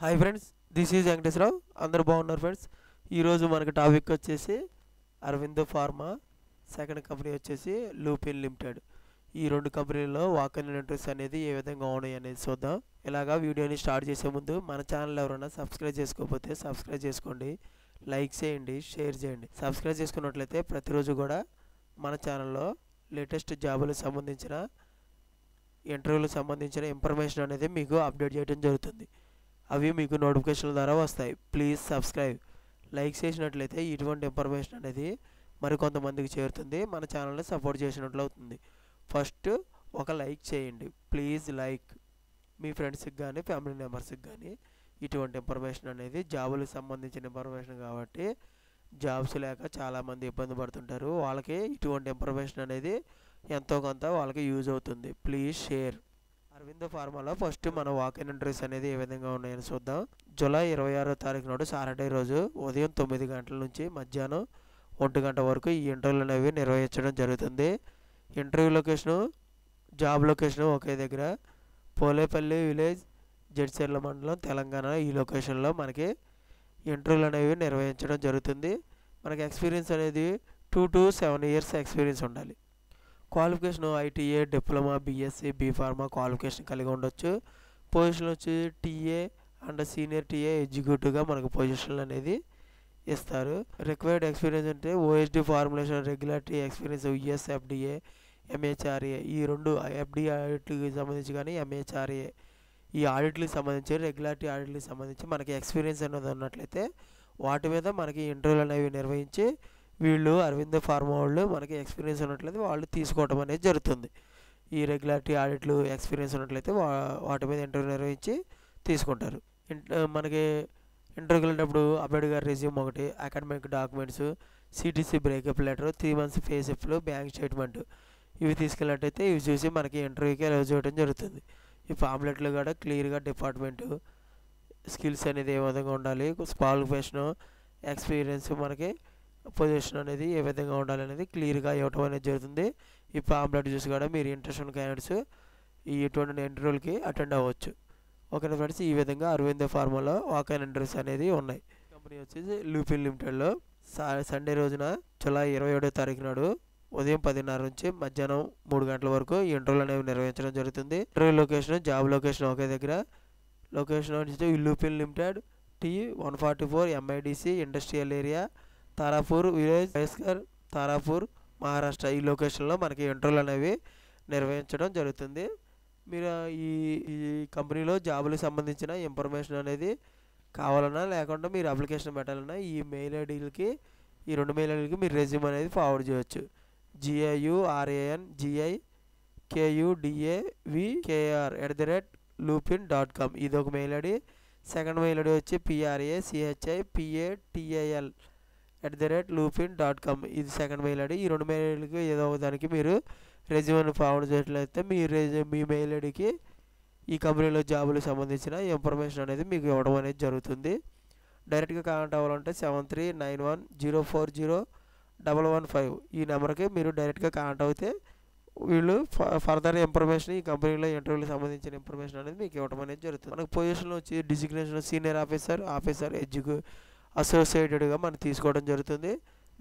Hi friends, this is Venkateswararao. అందరూ బాగున్నారు friends. ఈరోజు మనకి టాపిక్ వచ్చేసి అరవిందో ఫార్మా సెకండ్ కంపెనీ వచ్చేసి లూపిన్ లిమిటెడ్. ఈ రెండు కంపెనీల్లో వాక్-ఇన్ ఇంటర్వ్యూస్ అనేది ఏ విధంగా ఉన్నాయి అనేది చూద్దాం. ఇలాగా వీడియోని స్టార్ట్ చేసే ముందు మన ఛానల్ ఎవరైనా సబ్స్క్రైబ్ చేసుకోకపోతే సబ్స్క్రైబ్ చేసుకోండి, లైక్ చేయండి, షేర్ చేయండి. సబ్స్క్రైబ్ చేసుకున్నట్లయితే ప్రతిరోజు కూడా మన ఛానల్లో లేటెస్ట్ జాబులకు సంబంధించిన ఇంటర్వ్యూలకు సంబంధించిన ఇన్ఫర్మేషన్ అనేది మీకు అప్డేట్ చేయడం జరుగుతుంది. అవి మీకు నోటిఫికేషన్ల ద్వారా వస్తాయి. Please subscribe. లైక్ చేసినట్లయితే ఇటువంటి ఇన్ఫర్మేషన్ అనేది మరికొంతమందికి చేరుతుంది, మన ఛానల్ని సపోర్ట్ చేసినట్లు అవుతుంది. ఫస్ట్ ఒక లైక్ చేయండి, ప్లీజ్ లైక్. మీ ఫ్రెండ్స్కి కానీ ఫ్యామిలీ మెంబర్స్కి కానీ ఇటువంటి ఇన్ఫర్మేషన్ అనేది జాబులకు సంబంధించిన ఇన్ఫర్మేషన్ కాబట్టి జాబ్స్ లేక చాలామంది ఇబ్బంది పడుతుంటారు. వాళ్ళకి ఇటువంటి ఇన్ఫర్మేషన్ అనేది ఎంతో కొంత వాళ్ళకి యూజ్ అవుతుంది. Please share. అరవిందో ఫార్మాలో ఫస్ట్ మన వాక్-ఇన్ ఇంటర్వ్యూస్ అనేది ఏ విధంగా ఉన్నాయని చూద్దాం. జూలై 26వ తారీఖు నాడు సాటర్డే రోజు ఉదయం 9 గంటల నుంచి మధ్యాహ్నం 1 గంట వరకు ఈ ఇంటర్వ్యూలు అనేవి నిర్వహించడం జరుగుతుంది. ఇంటర్వ్యూ లొకేషను, జాబ్ లొకేషను ఒకే దగ్గర, పోలేపల్లి విలేజ్, జడ్చర్ల మండలం, తెలంగాణ. ఈ లొకేషన్లో మనకి ఇంటర్వ్యూలు అనేవి నిర్వహించడం జరుగుతుంది. మనకి ఎక్స్పీరియన్స్ అనేది 2 to 7 years ఎక్స్పీరియన్స్ ఉండాలి. Qualification ITA, diploma, BSc, B Pharma qualification కలిగి ఉండొచ్చు. పొజిషన్ వచ్చి టీఏ అండ్ సీనియర్ టీఏ ఎగ్జిక్యూటివ్గా మనకు పొజిషన్లు అనేది ఇస్తారు. రిక్వైర్డ్ ఎక్స్పీరియన్స్ అంటే OSD formulation, regulatory experience, US FDA, MHRA. ఈ రెండు ఎఫ్డిఏ ఆడిట్కి సంబంధించి కానీ ఎంహెచ్ఆర్ఏ ఈ ఆడిట్లకు సంబంధించి, రెగ్యులేటరీ ఆడిట్లకు సంబంధించి మనకి ఎక్స్పీరియన్స్ అనేది ఉన్నట్లయితే వాటి మీద మనకి ఇంటర్వ్యూలు అనేవి నిర్వహించి వీళ్ళు అరవిందో ఫార్మా వాళ్ళు మనకి ఎక్స్పీరియన్స్ ఉన్నట్లయితే వాళ్ళు తీసుకోవడం అనేది జరుగుతుంది. ఈ రెగ్యులేటరీ ఆడిట్లు ఎక్స్పీరియన్స్ ఉన్నట్లయితే వాటి మీద ఇంటర్వ్యూ నిర్వహించి తీసుకుంటారు. మనకి ఇంటర్వ్యూకి వెళ్ళేటప్పుడు అబ్బాయి గారి రెజ్యూమ్ ఒకటి, academic documents, CTC breakup letter, 3 months pay స్లిప్లు, బ్యాంక్ స్టేట్మెంట్ ఇవి తీసుకెళ్ళినట్టయితే ఇవి చూసి మనకి ఇంటర్వ్యూకి అలౌ చేయడం జరుగుతుంది. ఈ పాంప్లెట్లు కూడా క్లియర్గా డిపార్ట్మెంట్ స్కిల్స్ అనేది ఏ విధంగా ఉండాలి, క్వాలిఫికేషను, ఎక్స్పీరియన్స్, మనకి పొజిషన్ అనేది ఏ విధంగా ఉండాలనేది క్లియర్గా ఇవ్వటం అనేది జరుగుతుంది. ఈ పాంప్లెట్ చూసి కూడా మీరు ఇంట్రెస్ట్ ఉన్న క్యాండిడేట్స్ ఈ ఇటువంటి ఇంటర్వ్యూలకి అటెండ్ అవ్వచ్చు. ఓకే ఫ్రెండ్స్, ఈ విధంగా అరవిందో ఫార్మాలో వాక్-ఇన్ ఇంటర్వ్యూస్ అనేది ఉన్నాయి. కంపెనీ వచ్చేసి లూపిన్ లిమిటెడ్లో సండే రోజున జూలై 27వ తారీఖు నాడు ఉదయం 10:30 నుంచి మధ్యాహ్నం 3 గంటల వరకు ఈ ఇంటర్వ్యూలు అనేవి నిర్వహించడం జరుగుతుంది. ఇంటర్వ్యూ లొకేషన్, జాబ్ లొకేషన్ ఒకే దగ్గర. లొకేషన్ వచ్చి Lupin limited, T144 MIDC industrial area, Tarapur village, వైస్కర్, తారాపూర్, మహారాష్ట్ర. ఈ లొకేషన్లో మనకి ఇంటర్వ్యూలు అనేవి నిర్వహించడం జరుగుతుంది. మీరు ఈ కంపెనీలో జాబులకు సంబంధించిన ఇన్ఫర్మేషన్ అనేది కావాలన్నా లేకుండా మీరు అప్లికేషన్ పెట్టాలన్నా ఈ మెయిల్ ఐడీలకి, ఈ 2 మెయిల్ ఐడీలకి మీరు రెజ్యూమ్ అనేది ఫార్వర్డ్ చేయొచ్చు. giuranGIKUDAVKR@loopin.com ఇది ఒక mail ID. Second mail ID వచ్చి PRACHIPATAL@loopin.com ఇది సెకండ్ మెయిల్ ఐడి. ఈ 2 మెయిల్ ఐడీలకి ఏదో ఒక దానికి మీరు రెజ్యూమ్ని ఫార్వర్డ్ చేసినట్లయితే మీ మెయిల్ ఐడికి ఈ కంపెనీలో జాబులకు సంబంధించిన ఇన్ఫర్మేషన్ అనేది మీకు ఇవ్వడం అనేది జరుగుతుంది. డైరెక్ట్గా కాంటాక్ట్ అవ్వాలంటే 7391040115 ఈ నెంబర్కి మీరు డైరెక్ట్గా కాంటాక్ట్ అయితే వీళ్ళు ఫర్దర్ ఇన్ఫర్మేషన్ ఈ కంపెనీలో ఇంటర్వ్యూలకు సంబంధించిన ఇన్ఫర్మేషన్ అనేది మీకు ఇవ్వడం అనేది జరుగుతుంది. మనకు పొజిషన్లో వచ్చి డిజిగ్నేషన్ సీనియర్ ఆఫీసర్, అసోసియేటెడ్గా మనం తీసుకోవడం జరుగుతుంది.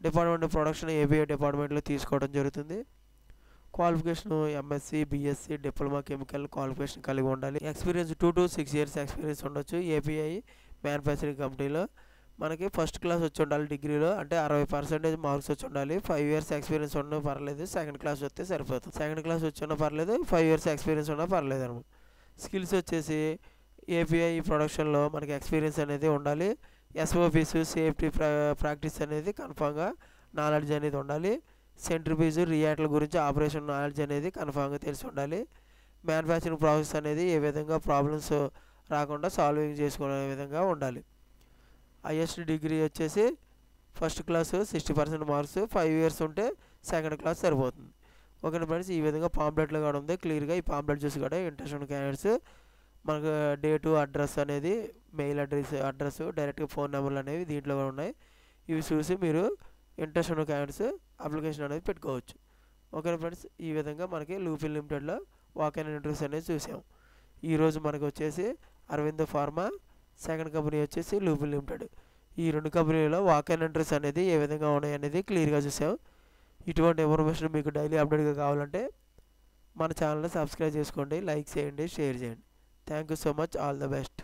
డిపార్ట్మెంట్ ప్రొడక్షన్ ఏబిఐ డిపార్ట్మెంట్లో తీసుకోవడం జరుగుతుంది. Qualification MSc, BSc, diploma chemical qualification కలిగి ఉండాలి. ఎక్స్పీరియన్స్ 2 to 6 years ఎక్స్పీరియన్స్ ఉండొచ్చు. ఏపీఐ మ్యానుఫ్యాక్చరింగ్ కంపెనీలో మనకి ఫస్ట్ క్లాస్ వచ్చి ఉండాలి. డిగ్రీలో అంటే 60% మార్క్స్ వచ్చి ఉండాలి. 5 years ఎక్స్పీరియన్స్ ఉన్నా పర్లేదు, సెకండ్ క్లాస్ వస్తే సరిపోతుంది. సెకండ్ క్లాస్ వచ్చి ఉన్నా పర్లేదు, 5 years ఎక్స్పీరియన్స్ ఉన్నా పర్లేదు అనమాట. స్కిల్స్ వచ్చేసి ఏపీఐ ప్రొడక్షన్లో మనకి ఎక్స్పీరియన్స్ అనేది ఉండాలి. ఎస్ఓపీస్, సేఫ్టీ ప్రాక్టీస్ అనేది కన్ఫామ్గా నాలెడ్జ్ అనేది ఉండాలి. సెంట్రిఫ్యూజ్, రియాక్టర్ల గురించి ఆపరేషన్ నాలెడ్జ్ అనేది కన్ఫామ్గా తెలిసి ఉండాలి. మ్యానుఫ్యాక్చరింగ్ ప్రాసెస్ అనేది ఏ విధంగా ప్రాబ్లమ్స్ రాకుండా సాల్వింగ్ చేసుకునే విధంగా ఉండాలి. హైయెస్ట్ డిగ్రీ వచ్చేసి ఫస్ట్ క్లాస్ 60% మార్క్స్, 5 years ఉంటే సెకండ్ క్లాస్ సరిపోతుంది. ఓకే ఫ్రెండ్స్, ఈ విధంగా పాంప్లెట్లు కూడా ఉంది. క్లియర్గా ఈ పాంప్లెట్ చూసి కూడా ఇంట్రెస్ట్ ఉన్న క్యాండిడేట్స్ మనకు డేటు, అడ్రస్ అనేది, మెయిల్ అడ్రస్, డైరెక్ట్గా ఫోన్ నెంబర్లు అనేవి దీంట్లో కూడా ఉన్నాయి. ఇవి చూసి మీరు ఇంట్రెస్ట్ ఉన్న క్యాండిడేట్స్ అప్లికేషన్ అనేది పెట్టుకోవచ్చు. ఓకే ఫ్రెండ్స్, ఈ విధంగా మనకి లూపిన్ లిమిటెడ్లో వాక్-ఇన్ ఇంటర్వ్యూస్ అనేది చూసాం. ఈరోజు మనకు వచ్చేసి అరవిందో ఫార్మా సెకండ్ కంపెనీ వచ్చేసి లూపిన్ లిమిటెడ్. ఈ రెండు కంపెనీలలో వాక్ ఇన్ ఎంట్రీస్ అనేది ఏ విధంగా ఉన్నాయి అనేది క్లియర్గా చూసాం. ఇటువంటి ఇన్ఫర్మేషన్ మీకు డైలీ అప్డేట్గా కావాలంటే మన ఛానల్ని సబ్స్క్రైబ్ చేసుకోండి, లైక్ చేయండి, షేర్ చేయండి. Thank you so much. All the best.